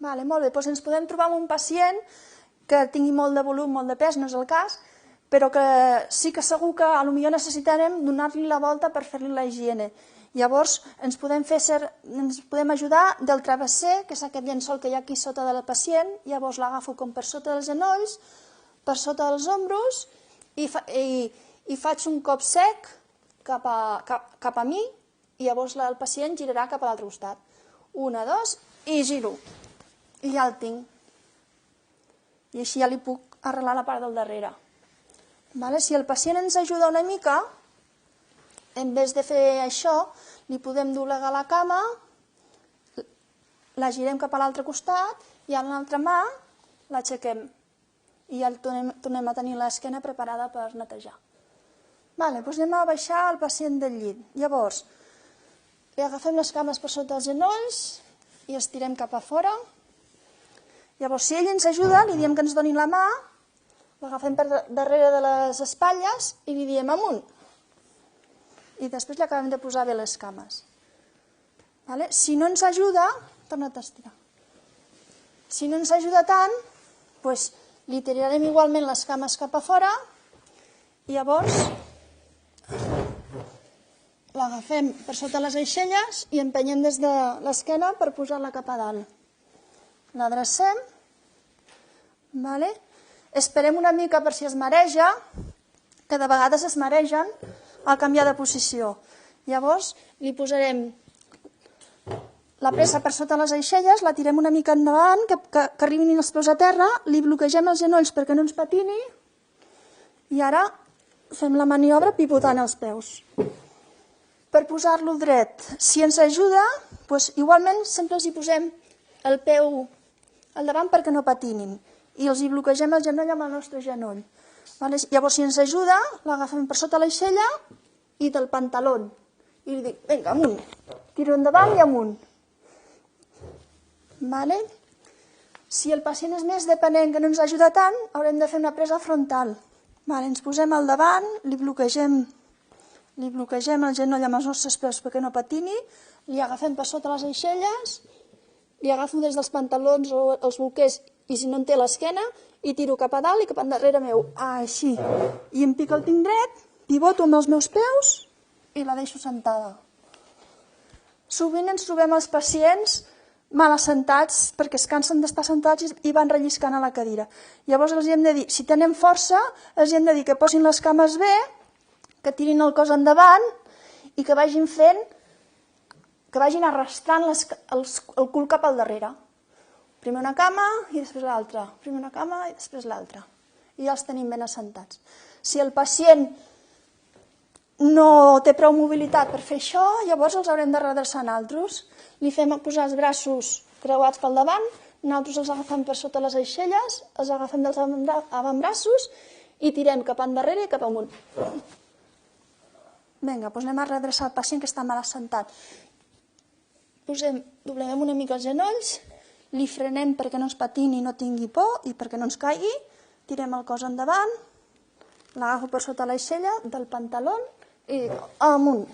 Vale, molt bé, doncs ens podem trobar amb un pacient que tingui molt de volum, molt de pes, no és el cas, però que sí que segur que potser necessitarem donar-li la volta per fer-li la higiene. Llavors ens podem ajudar del travesser, que és aquest llençol que hi ha aquí sota de la pacient, llavors l'agafo com per sota dels genolls, per sota dels ombros i faig un cop sec cap a mi i llavors el pacient girarà cap a l'altre costat. 1, 2 i giro. I ja el tinc. I així ja li puc arreglar la part del darrere. Si el pacient ens ajuda una mica, en vez de fer això, li podem doblegar la cama, la girem cap a l'altre costat i amb l'altra mà l'aixequem. I ja tornem a tenir l'esquena preparada per netejar. Doncs anem a baixar el pacient del llit. Llavors, li agafem les cames per sota els genolls i estirem cap a fora. Llavors, si ell ens ajuda, li diem que ens doni la mà, l'agafem per darrere de les espatlles i li diem amunt. I després li acabem de posar bé les cames. Si no ens ajuda, torna't a estirar. Si no ens ajuda tant, li tirarem igualment les cames cap a fora i llavors l'agafem per sota les aixelles i empenyem des de l'esquena per posar-la cap a dalt. L'adrecem, esperem una mica per si es mareja, que de vegades es maregen al canviar de posició. Llavors li posarem la pressa per sota les aixelles, la tirem una mica endavant, que arribin els peus a terra, li bloquegem els genolls perquè no ens patini i ara fem la maniobra pivotant els peus. Per posar-lo dret, si ens ajuda, igualment sempre els hi posem el peu al davant perquè no patinin i els hi bloquegem el genoll amb el nostre genoll. Llavors, si ens ajuda, l'agafem per sota l'aixella i del pantaló i li dic, vinga, amunt, tiro endavant i amunt. Si el pacient és més dependent que no ens ajuda tant, haurem de fer una presa frontal. Ens posem al davant, li bloquegem el genoll amb els nostres peus perquè no patini, li agafem per sota les aixelles, li agafo des dels pantalons o els bolquers i si no en té l'esquena, i tiro cap a dalt i cap endarrere meu, així. I em pico el tinc dret, pivoto amb els meus peus i la deixo sentada. Sovint ens trobem els pacients mal assentats perquè es cansen d'estar sentats i van relliscant a la cadira. Llavors els hem de dir, si tenen força, els hem de dir que posin les cames bé, que tirin el cos endavant i que vagin arrastrant el cul cap al darrere. Primer una cama i després l'altra, primer una cama i després l'altra. I ja els tenim ben assentats. Si el pacient no té prou mobilitat per fer això, llavors els haurem de redreçar nosaltres. Li fem posar els braços creuats pel davant, nosaltres els agafem per sota les aixelles, els agafem dels avantbraços i tirem cap endarrere i cap amunt. Vinga, doncs anem a redreçar el pacient que està mal assentat. Dobleguem una mica els genolls, li frenem perquè no ens patini i no tingui por i perquè no ens caigui, tirem el cos endavant, l'agafo per sota l'aixella del pantaló i amunt.